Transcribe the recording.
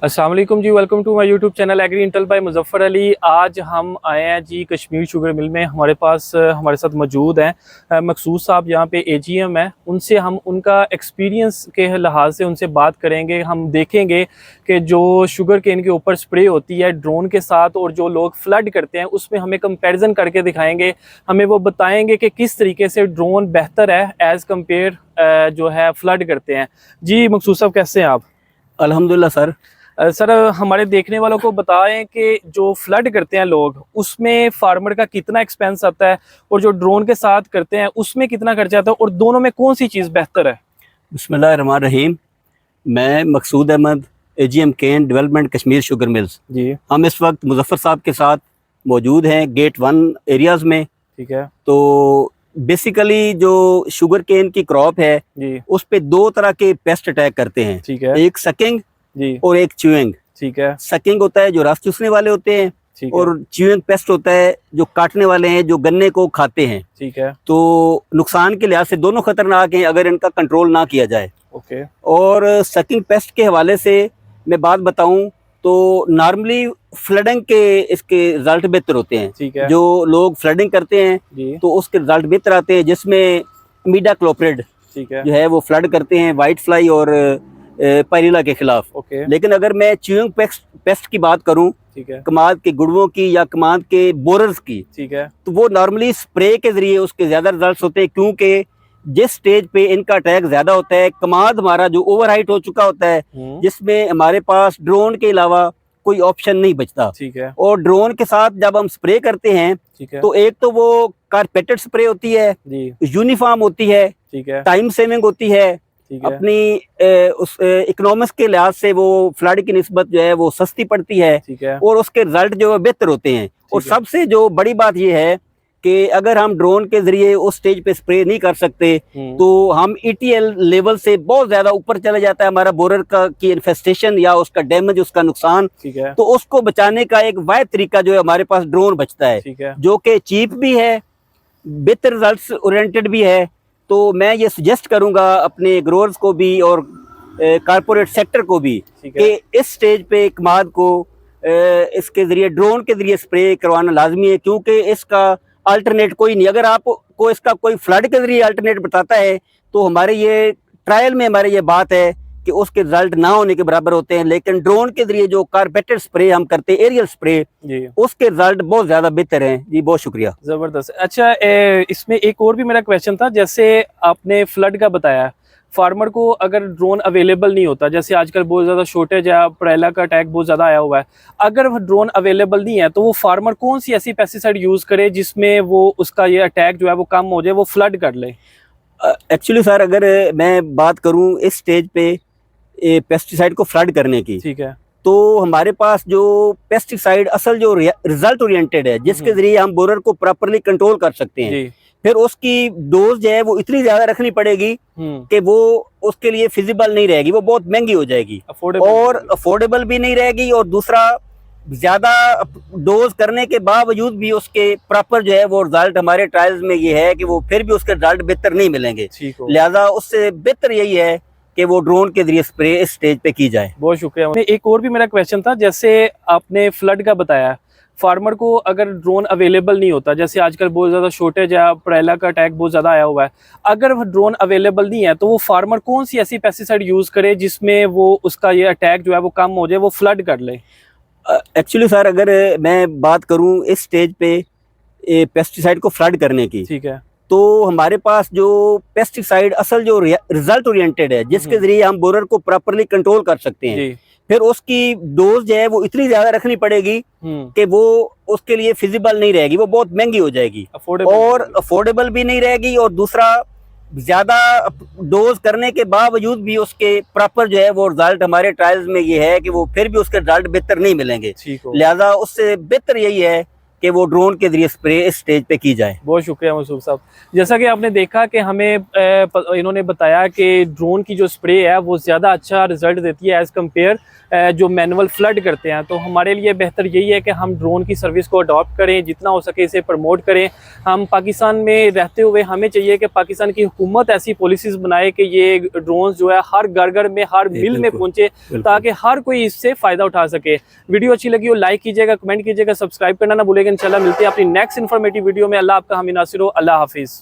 अस्सलाम वालेकुम जी, welcome to my YouTube channel agri intel by Muzaffar Ali. आज हम आए हैं जी कश्मीर शुगर मिल में। हमारे पास हमारे साथ मौजूद हैं मकसूद साहब, यहाँ पे एजीएम है। उनसे हम उनका एक्सपीरियंस के लिहाज से उनसे बात करेंगे। हम देखेंगे कि जो शुगर केन के ऊपर स्प्रे होती है ड्रोन के साथ और जो लोग फ्लड करते हैं उसमें हमें कंपैरिजन करके दिखाएंगे। हमें वो बताएंगे कि किस तरीके से ड्रोन बेहतर है एज़ कम्पेयर जो है फ्लड करते हैं। जी मकसूद साहब, कैसे हैं आप? अल्हम्दुलिल्लाह सर। सर, हमारे देखने वालों को बताएं कि जो फ्लड करते हैं लोग उसमें फार्मर का कितना एक्सपेंस आता है और जो ड्रोन के साथ करते हैं उसमें कितना खर्चा आता है और दोनों में कौन सी चीज़ बेहतर है? बिस्मिल्लाहिर्रहमानिर्रहीम। मैं मकसूद अहमद, एजीएम केन डेवलपमेंट कश्मीर शुगर मिल्स। जी हम इस वक्त मुजफ्फर साहब के साथ मौजूद हैं गेट 1 एरियाज़ में। ठीक है तो बेसिकली जो शुगर केन की क्रॉप है जी। उस पे दो तरह के पेस्ट अटैक करते हैं। ठीक है एक सकिंग जी। और एक च्यूइंग। ठीक है सकिंग होता है जो रस चूसने वाले होते हैं, ठीक है और च्यूइंग पेस्ट होता है जो काटने वाले हैं, जो गन्ने को खाते हैं। ठीक है। तो नुकसान के लिहाज से दोनों खतरनाक हैं अगर इनका कंट्रोल ना किया जाए। ओके। और सकिंग पेस्ट के हवाले से मैं बात बताऊं तो नॉर्मली फ्लडिंग के इसके रिजल्ट बेहतर होते हैं। ठीक है जो लोग फ्लडिंग करते हैं जी। तो उसके रिजल्ट बेहतर आते हैं, जिसमें मीडाक्लोप्रिड ठीक है। जो है वो फ्लड करते हैं वाइट फ्लाई और पायरिला के खिलाफ। ओके। लेकिन अगर मैं च्यूइंग पेस्ट की बात करूं, ठीक है कमाद के गुड़वों की या कमाद के बोरर्स की, ठीक है। तो वो नॉर्मली स्प्रे के जरिए उसके ज्यादा रिजल्ट्स होते हैं, क्योंकि जिस स्टेज पे इनका अटैक ज्यादा होता है, कमाद हमारा जो ओवरहाइट हो चुका होता है, जिसमें हमारे पास ड्रोन के अलावा कोई ऑप्शन नहीं बचता। ठीक है। और ड्रोन के साथ जब हम स्प्रे करते हैं ठीक है तो एक तो वो कारपेटेड स्प्रे होती है, जी। यूनिफॉर्म होती है, ठीक है। टाइम सेविंग होती है, ठीक है। अपनी उस इकोनॉमिक्स के लिहाज से वो फ्लड की निस्बत जो है वो सस्ती पड़ती है, ठीक है। और उसके रिजल्ट जो है बेहतर होते हैं। और ठीक है। सबसे जो बड़ी बात ये है कि अगर हम ड्रोन के जरिए उस स्टेज पे स्प्रे नहीं कर सकते तो हम ईटीएल लेवल से बहुत ज्यादा ऊपर चले जाता है हमारा बोरर का की इन्फेस्टेशन या उसका डैमेज, उसका नुकसान। ठीक है। तो उसको बचाने का एक वाहिद तरीका जो है हमारे पास ड्रोन बचता है, ठीक है। जो कि चीप भी है, बेहतर रिजल्ट्स ओरिएंटेड भी है। तो मैं ये सजेस्ट करूंगा अपने ग्रोअर्स को भी और कारपोरेट सेक्टर को भी कि इस स्टेज पे कमाद को इसके जरिए ड्रोन के जरिए स्प्रे करवाना लाजमी है, क्योंकि इसका अल्टरनेट कोई नहीं। अगर आपको इसका कोई फ्लड के जरिए अल्टरनेट बताता है तो हमारे ये ट्रायल में हमारे ये बात है कि उसके रिजल्ट ना होने के बराबर होते हैं। लेकिन ड्रोन के जरिए जो कारपेटेड स्प्रे हम करते हैं, एरियल स्प्रे, उसके रिजल्ट बहुत ज्यादा बेहतर हैं। जी बहुत शुक्रिया। जबरदस्त। अच्छा, इसमें एक और भी मेरा क्वेश्चन था। जैसे आपने फ्लड का बताया, फार्मर को अगर ड्रोन अवेलेबल नहीं होता, जैसे आजकल बहुत ज़्यादा शॉर्टेज है, पायरिला का अटैक बहुत ज़्यादा आया हुआ है, अगर ड्रोन अवेलेबल नहीं है तो वो फार्मर कौन सी ऐसी पेस्टिसाइड यूज़ करे जिसमें वो उसका ये अटैक जो है वो कम हो जाए, वो फ्लड कर ले? एक्चुअली सर, अगर मैं बात करूं इस स्टेज पे पेस्टिसाइड को फ्लड करने की, ठीक है, तो हमारे पास जो पेस्टिसाइड असल जो रिजल्ट ओरिएंटेड है, जिसके जरिए हम बोरर को प्रॉपरली कंट्रोल कर सकते हैं, फिर उसकी डोज जो है वो इतनी ज्यादा रखनी पड़ेगी कि वो उसके लिए फिजिबल नहीं रहेगी, वो बहुत महंगी हो जाएगी और अफोर्डेबल भी नहीं रहेगी। और दूसरा, ज्यादा डोज करने के बावजूद भी उसके प्रॉपर जो है वो रिजल्ट हमारे ट्रायल्स में ये है कि वो फिर भी उसके रिजल्ट बेहतर नहीं मिलेंगे। लिहाजा उससे बेहतर यही है कि वो ड्रोन के जरिए स्प्रे इस स्टेज पे की जाए। बहुत शुक्रिया। एक और भी मेरा क्वेश्चन था। जैसे आपने फ्लड का बताया, फार्मर को अगर ड्रोन अवेलेबल नहीं होता, जैसे आजकल बहुत ज़्यादा शॉर्टेज है, पायरिला का अटैक बहुत ज़्यादा आया हुआ है, अगर ड्रोन अवेलेबल नहीं है तो वो फार्मर कौन सी ऐसी पेस्टिसाइड यूज़ करे जिसमें वो उसका ये अटैक जो है वो कम हो जाए, वो फ्लड कर ले? एक्चुअली सर, अगर मैं बात करूं इस स्टेज पे पेस्टिसाइड को फ्लड करने की, ठीक है, तो हमारे पास जो पेस्टिसाइड असल जो रिजल्ट ओरिएंटेड है, जिसके जरिए हम बोरर को प्रॉपरली कंट्रोल कर सकते हैं, फिर उसकी डोज जो है वो इतनी ज्यादा रखनी पड़ेगी कि वो उसके लिए फिजिबल नहीं रहेगी, वो बहुत महंगी हो जाएगी और अफोर्डेबल भी नहीं रहेगी। और दूसरा, ज्यादा डोज करने के बावजूद भी उसके प्रॉपर जो है वो रिजल्ट हमारे ट्रायल्स में ये है कि वो फिर भी उसके रिजल्ट बेहतर नहीं मिलेंगे। लिहाजा उससे बेहतर यही है कि वो ड्रोन के जरिए स्प्रे इस स्टेज पे की जाए। बहुत शुक्रिया मसूद साहब। जैसा कि आपने देखा कि हमें इन्होंने बताया कि ड्रोन की जो स्प्रे है वो ज़्यादा अच्छा रिजल्ट देती है एज़ कम्पेयर जो मैनुअल फ्लड करते हैं। तो हमारे लिए बेहतर यही है कि हम ड्रोन की सर्विस को अडॉप्ट करें, जितना हो सके इसे प्रमोट करें। हम पाकिस्तान में रहते हुए हमें चाहिए कि पाकिस्तान की हुकूमत ऐसी पॉलिसीज़ बनाए कि ये ड्रोन जो है हर घर घर में, हर मिल में पहुँचे, ताकि हर कोई इससे फ़ायदा उठा सके। वीडियो अच्छी लगी हो लाइक कीजिएगा, कमेंट कीजिएगा, सब्सक्राइब करना ना भूलेगा। इंशाल्लाह मिलते हैं अपनी नेक्स्ट इन्फॉर्मेटिव वीडियो में। अल्लाह आपका हामी नासिर हो। अल्लाह हाफिज़।